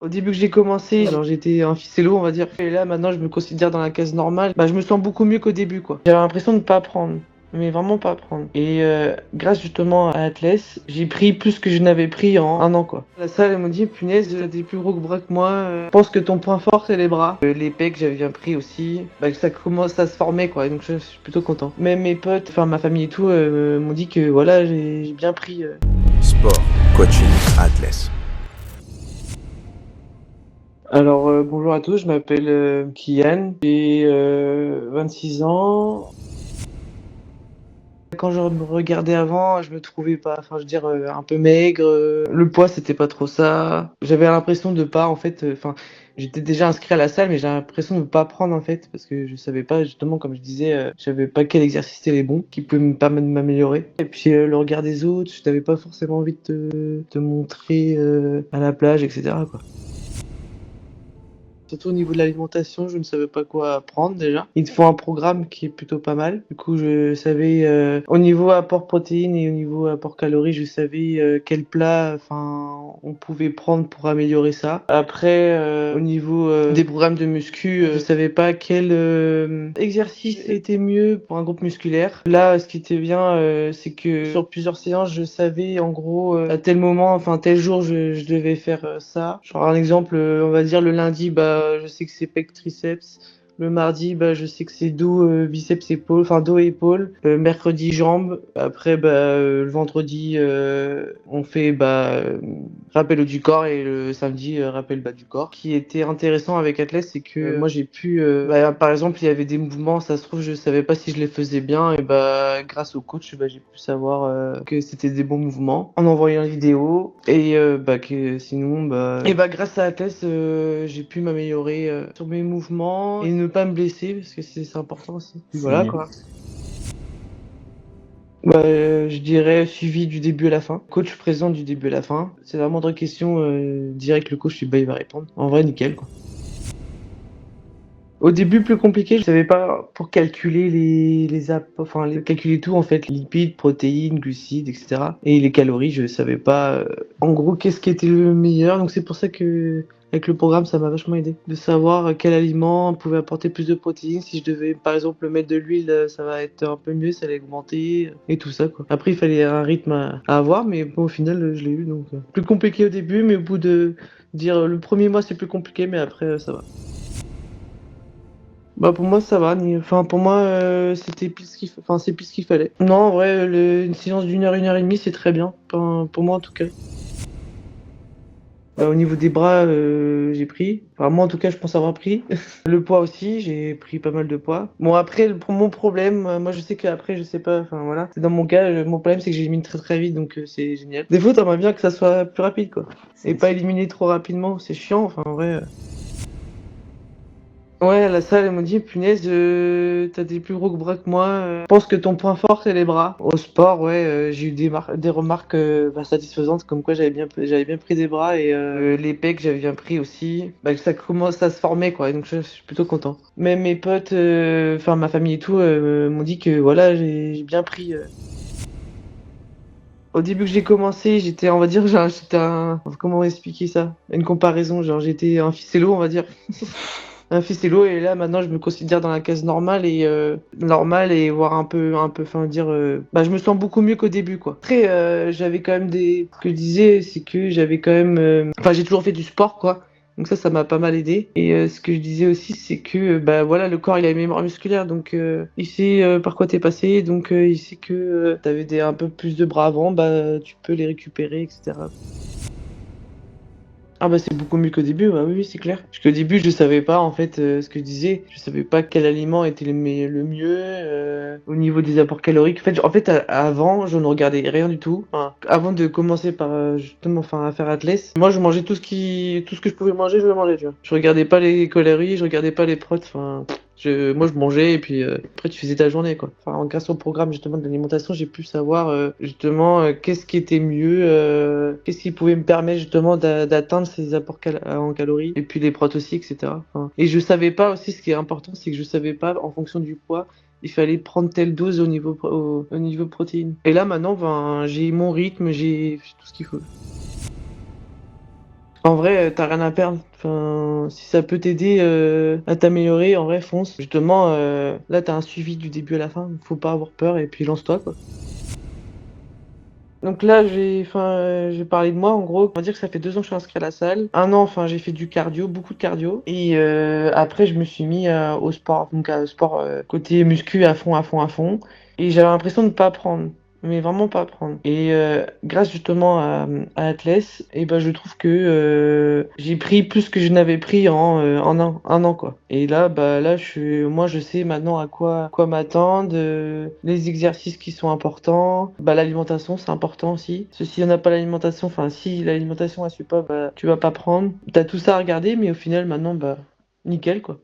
Au début que j'ai commencé, genre j'étais un ficello, on va dire. Et là, maintenant, je me considère dans la case normale. Bah, je me sens beaucoup mieux qu'au début, quoi. J'avais l'impression de pas apprendre. Mais vraiment pas apprendre. Et grâce justement à Atlas, j'ai pris plus que je n'avais pris en un an, quoi. La salle, elle m'a dit, punaise, t'as des plus gros bras que moi. Je pense que ton point fort, c'est les bras. Les pecs, j'avais bien pris aussi. Bah, ça commence à se former, quoi. Et donc je suis plutôt content. Même mes potes, enfin ma famille et tout, m'ont dit que voilà, j'ai bien pris. Sport, coaching, Atlas. Alors, bonjour à tous, je m'appelle Kian, j'ai 26 ans. Quand je me regardais avant, je me trouvais pas, enfin, je veux dire, un peu maigre. Le poids, c'était pas trop ça. J'avais l'impression de pas, en fait, enfin, j'étais déjà inscrit à la salle, mais j'ai l'impression de pas prendre, en fait, parce que je savais pas, justement, comme je disais, je savais pas quel exercice était les bons, qui pouvaient me permettre de m'améliorer. Et puis, le regard des autres, je n'avais pas forcément envie de te montrer à la plage, etc., quoi. Surtout au niveau de l'alimentation, je ne savais pas quoi prendre déjà. Ils te font un programme qui est plutôt pas mal. Du coup, je savais au niveau apport protéines et au niveau apport calories, je savais quel plat, enfin, on pouvait prendre pour améliorer ça. Après, au niveau des programmes de muscu, je savais pas quel exercice était mieux pour un groupe musculaire. Là, ce qui était bien, c'est que sur plusieurs séances, je savais en gros à tel moment, enfin tel jour, je devais faire ça. Genre un exemple, on va dire le lundi, bah je sais que c'est pec triceps. Le mardi, bah, je sais que c'est dos, biceps, épaule, enfin dos et épaule. Mercredi, jambes. Après, bah, le vendredi, on fait rappel haut du corps et le samedi, rappel bas du corps. Ce qui était intéressant avec Atlas, c'est que moi j'ai pu, par exemple, il y avait des mouvements, ça se trouve, je savais pas si je les faisais bien, et bah, grâce au coach, bah, j'ai pu savoir que c'était des bons mouvements en envoyant une vidéo et bah, que sinon, bah, et bah, grâce à Atlas, j'ai pu m'améliorer sur mes mouvements et ne pas me blesser parce que c'est important aussi. Puis voilà quoi. Bah, je dirais suivi du début à la fin. Coach présent du début à la fin. C'est la moindre question, direct le coach bah, il va répondre. En vrai, nickel quoi. Au début, plus compliqué, je savais pas pour calculer enfin, calculer tout en fait, lipides, protéines, glucides, etc. Et les calories, je savais pas, en gros, qu'est-ce qui était le meilleur. Donc c'est pour ça que, avec le programme, ça m'a vachement aidé. De savoir quel aliment pouvait apporter plus de protéines. Si je devais, par exemple, mettre de l'huile, ça va être un peu mieux, ça allait augmenter, et tout ça, quoi. Après, il fallait un rythme à avoir, mais bon, au final, je l'ai eu, donc. Plus compliqué au début, mais au bout de, dire, le premier mois, c'est plus compliqué, mais après, ça va. Bah pour moi ça va, enfin pour moi c'était pile ce enfin c'est pile ce qu'il fallait. Non en vrai une séance une heure et demie c'est très bien, enfin, pour moi en tout cas. Bah, au niveau des bras j'ai pris, enfin moi en tout cas je pense avoir pris. Le poids aussi, j'ai pris pas mal de poids. Bon après pour mon problème, moi je sais qu'après je sais pas, enfin voilà. C'est dans mon cas, mon problème c'est que j'élimine très très vite donc c'est génial. Des fois t'aimerais bien que ça soit plus rapide quoi. Et pas éliminer trop rapidement, c'est chiant, enfin en vrai. Ouais, à la salle, elle m'a dit, punaise, t'as des plus gros bras que moi. Je pense que ton point fort, c'est les bras. Au sport, ouais, j'ai eu des remarques satisfaisantes, comme quoi j'avais bien pris des bras et les pecs, j'avais bien pris aussi. Bah, que ça commence à se former, quoi. Et donc, je suis plutôt content. Même mes potes, enfin, ma famille et tout, m'ont dit que voilà, j'ai bien pris. Au début que j'ai commencé, j'étais, on va dire, comment expliquer ça? Une comparaison, genre, j'étais un ficello, on va dire. Un ficello et là maintenant je me considère dans la case normale et voire enfin dire bah je me sens beaucoup mieux qu'au début quoi. Après j'avais quand même ce que je disais c'est que j'avais quand même enfin j'ai toujours fait du sport quoi. Donc ça m'a pas mal aidé et ce que je disais aussi c'est que bah voilà le corps il a une mémoire musculaire donc il sait par quoi t'es passé donc il sait que t'avais un peu plus de bras avant bah tu peux les récupérer etc. Ah bah c'est beaucoup mieux qu'au début, bah oui, oui, c'est clair. Parce qu'au début, je savais pas en fait ce que je disais. Je savais pas quel aliment était le mieux au niveau des apports caloriques. Avant, je ne regardais rien du tout. Enfin, avant de commencer par justement enfin à faire Atlas, moi je mangeais tout ce que je pouvais manger, je le mangeais, tu vois. Je regardais pas les calories, je regardais pas les protes, enfin moi je mangeais et puis après tu faisais ta journée quoi. Enfin grâce au programme justement de l'alimentation, j'ai pu savoir justement qu'est-ce qui était mieux, qu'est-ce qui pouvait me permettre justement d'atteindre ces apports en calories et puis les protes aussi etc. Enfin, et je savais pas aussi ce qui est important, c'est que je savais pas en fonction du poids il fallait prendre telle dose au niveau protéines. Et là maintenant ben j'ai mon rythme, j'ai tout ce qu'il faut. En vrai, t'as rien à perdre. Enfin, si ça peut t'aider à t'améliorer, en vrai, fonce. Justement, là, t'as un suivi du début à la fin. Faut pas avoir peur et puis lance-toi, quoi. Donc là, j'ai parlé de moi, en gros. On va dire que ça fait 2 ans que je suis inscrit à la salle. Un an, enfin, j'ai fait du cardio, beaucoup de cardio. Et après, je me suis mis au sport. Donc, au sport côté muscu à fond, à fond, à fond. Et j'avais l'impression de pas prendre. Mais vraiment pas prendre. Et grâce justement à Atlas, et ben, je trouve que j'ai pris plus que je n'avais pris en un an, quoi. Et là, bah, là, moi, je sais maintenant quoi m'attendre, les exercices qui sont importants. Bah, l'alimentation, c'est important aussi. Parce que s'il n'y en a pas l'alimentation, enfin, si l'alimentation, elle suit pas, bah, tu vas pas prendre. T'as tout ça à regarder, mais au final, maintenant, bah, nickel, quoi.